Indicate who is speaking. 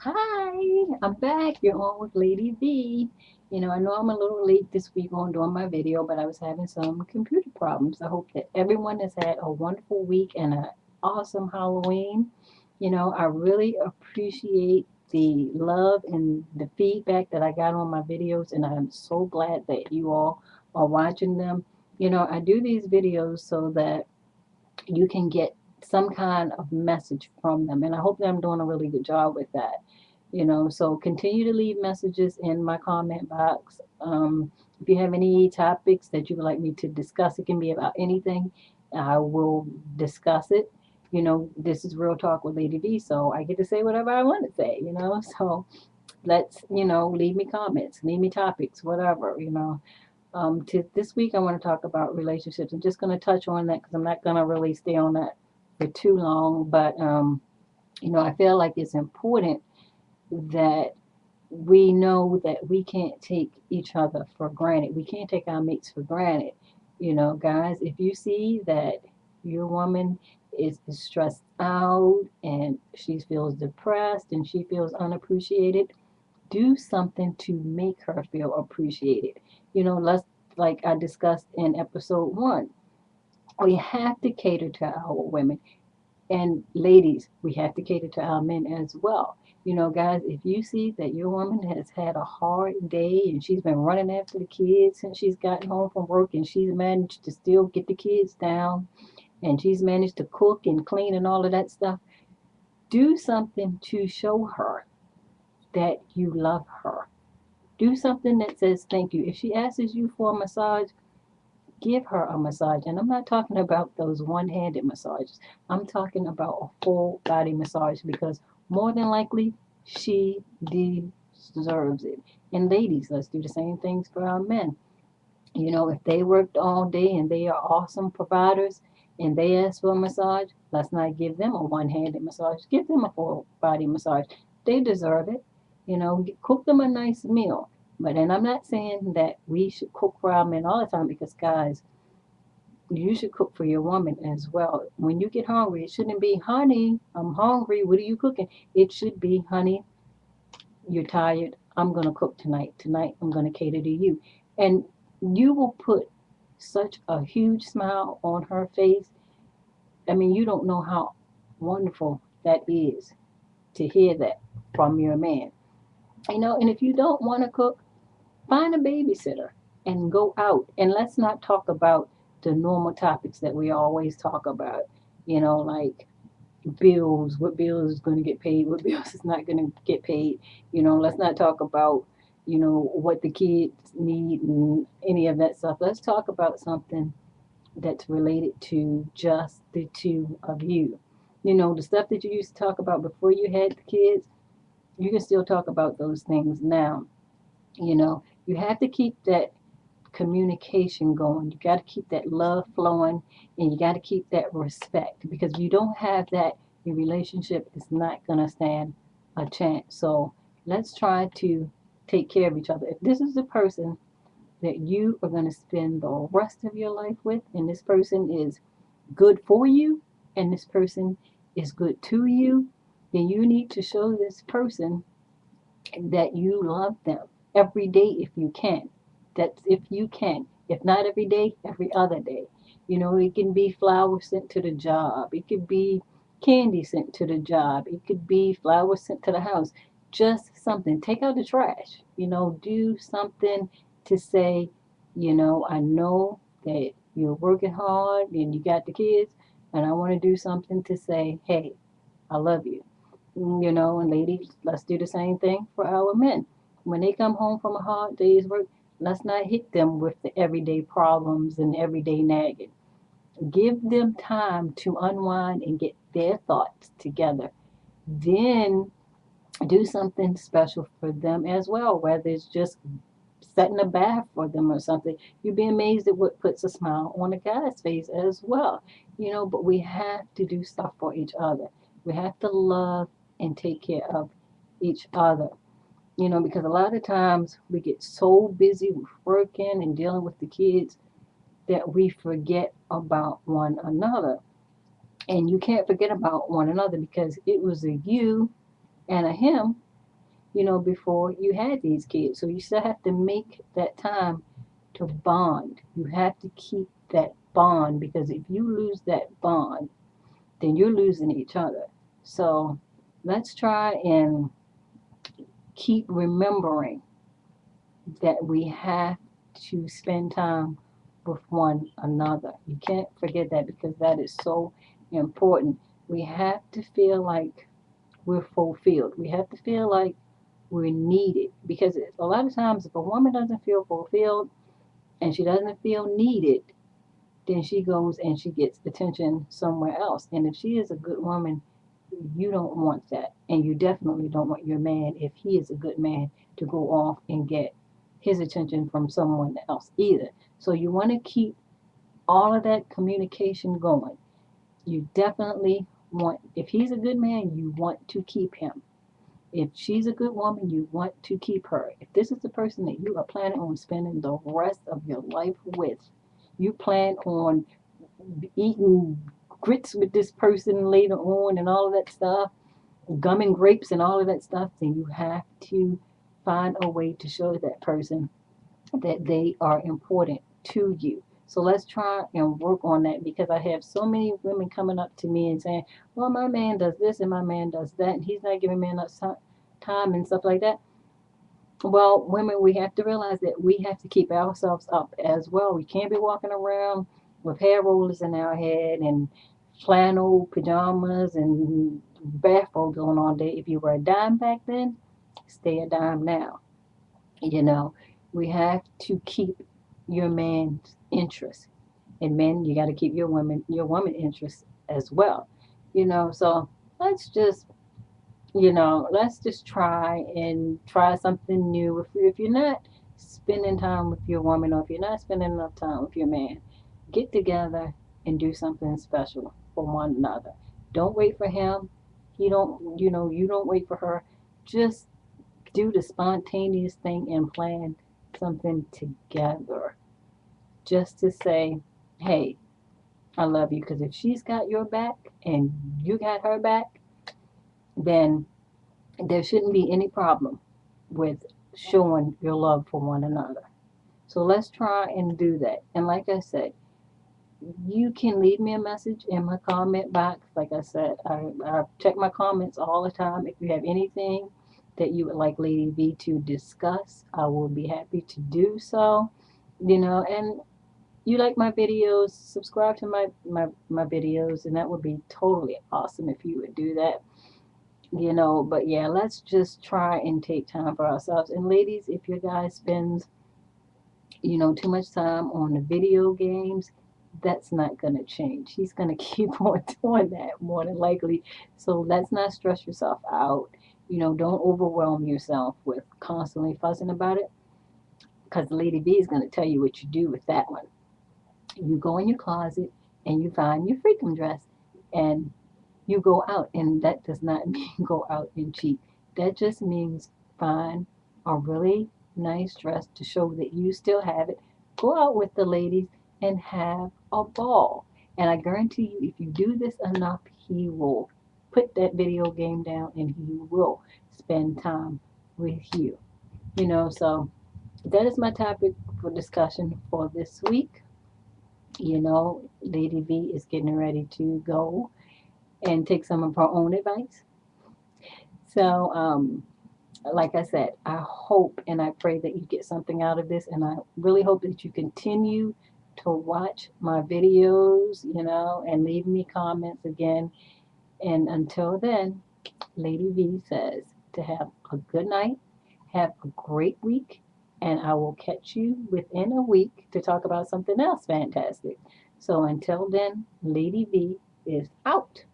Speaker 1: Hi, I'm back. You're on with Lady V. I know I'm a little late this week on doing my video, but I was having some computer problems. I hope that everyone has had a wonderful week and an awesome Halloween. I really appreciate the love and the feedback that I got on my videos, and I'm so glad that you all are watching them. I do these videos so that you can get some kind of message from them, and I hope that I'm doing a really good job with that. So continue to leave messages in my comment box. If you have any topics that you would like me to discuss, it can be about anything. I will discuss it. This is Real Talk with Lady V, so I get to say whatever I want to say. So let's leave me comments, leave me topics, whatever. This week I want to talk about relationships. I'm just going to touch on that because I'm not going to really stay on that for too long. But I feel like it's important that we know that we can't take each other for granted. We can't take our mates for granted. Guys, if you see that your woman is stressed out and she feels depressed and she feels unappreciated, do something to make her feel appreciated. Let's, like I discussed in episode 1, we have to cater to our women. And ladies, we have to cater to our men as well. Guys, if you see that your woman has had a hard day and she's been running after the kids since she's gotten home from work and she's managed to still get the kids down and she's managed to cook and clean and all of that stuff, do something to show her that you love her. Do something that says thank you. If she asks you for a massage, give her a massage. And I'm not talking about those one-handed massages. I'm talking about a full body massage because more than likely she deserves it. And ladies, let's do the same things for our men. If they worked all day and they are awesome providers and they ask for a massage, let's not give them a one-handed massage. Give them a full body massage. They deserve it. Cook them a nice meal. But then I'm not saying that we should cook for our men all the time because, guys, you should cook for your woman as well. When you get hungry, it shouldn't be, honey, I'm hungry. What are you cooking? It should be, honey, you're tired. I'm going to cook tonight. Tonight, I'm going to cater to you. And you will put such a huge smile on her face. I mean, you don't know how wonderful that is to hear that from your man. And if you don't want to cook, find a babysitter and go out. And let's not talk about the normal topics that we always talk about, like bills, what bills is going to get paid, what bills is not going to get paid. Let's not talk about, what the kids need and any of that stuff. Let's talk about something that's related to just the two of you. The stuff that you used to talk about before you had the kids, you can still talk about those things now. You have to keep that communication going. You got to keep that love flowing and you got to keep that respect because if you don't have that, your relationship is not going to stand a chance. So let's try to take care of each other. If this is the person that you are going to spend the rest of your life with, and this person is good for you, and this person is good to you, then you need to show this person that you love them every day if you can. That's if you can. If not every day, every other day. It can be flowers sent to the job. It could be candy sent to the job. It could be flowers sent to the house. Just something. Take out the trash. Do something to say, I know that you're working hard and you got the kids, and I want to do something to say, hey, I love you. And ladies, let's do the same thing for our men. When they come home from a hard day's work, let's not hit them with the everyday problems and everyday nagging. Give them time to unwind and get their thoughts together. Then do something special for them as well, whether it's just setting a bath for them or something. You'd be amazed at what puts a smile on a guy's face as well. But we have to do stuff for each other. We have to love and take care of each other. Because a lot of times we get so busy with working and dealing with the kids that we forget about one another. And you can't forget about one another because it was a you and a him before you had these kids. So you still have to make that time to bond. You have to keep that bond, because if you lose that bond, then you're losing each other. So let's try and keep remembering that we have to spend time with one another. You can't forget that, because that is so important. We have to feel like we're fulfilled. We have to feel like we're needed, because a lot of times if a woman doesn't feel fulfilled and she doesn't feel needed, then she goes and she gets attention somewhere else. And if she is a good woman, you don't want that. And you definitely don't want your man, if he is a good man, to go off and get his attention from someone else either. So you want to keep all of that communication going. You definitely want, if he's a good man, you want to keep him. If she's a good woman, you want to keep her. If this is the person that you are planning on spending the rest of your life with, you plan on eating grits with this person later on and all of that stuff, gum and grapes and all of that stuff, then you have to find a way to show that person that they are important to you. So let's try and work on that, because I have so many women coming up to me and saying, well, my man does this and my man does that, and he's not giving me enough time and stuff like that. Well, women, we have to realize that we have to keep ourselves up as well. We can't be walking around with hair rollers in our head and flannel pajamas and bathrobes on all day. If you were a dime back then, stay a dime now. You know, we have to keep your man's interest. And men, you got to keep your woman interest as well. So let's just let's just try something new. If you're not spending time with your woman, or if you're not spending enough time with your man, get together and do something special for one another. Don't wait for him. You don't wait for her. Just do the spontaneous thing and plan something together. Just to say, hey, I love you. Because if she's got your back and you got her back, then there shouldn't be any problem with showing your love for one another. So let's try and do that. And like I said, you can leave me a message in my comment box. Like I said, I check my comments all the time. If you have anything that you would like Lady V to discuss, I will be happy to do so. And you like my videos, subscribe to my videos, and that would be totally awesome if you would do that. But yeah, let's just try and take time for ourselves. And ladies, if your guy spends too much time on the video games, that's not going to change. He's going to keep on doing that more than likely. So let's not stress yourself out. Don't overwhelm yourself with constantly fussing about it, because Lady B is going to tell you what you do with that one. You go in your closet and you find your freakum dress, and you go out. And that does not mean go out and cheat. That just means find a really nice dress to show that you still have it. Go out with the ladies and have a ball. And I guarantee you, if you do this enough, he will put that video game down and he will spend time with you. So that is my topic for discussion for this week. Lady V is getting ready to go and take some of her own advice. So, like I said, I hope and I pray that you get something out of this, and I really hope that you continue to watch my videos, and leave me comments again. And until then, Lady V says to have a good night, have a great week, and I will catch you within a week to talk about something else fantastic. So until then, Lady V is out.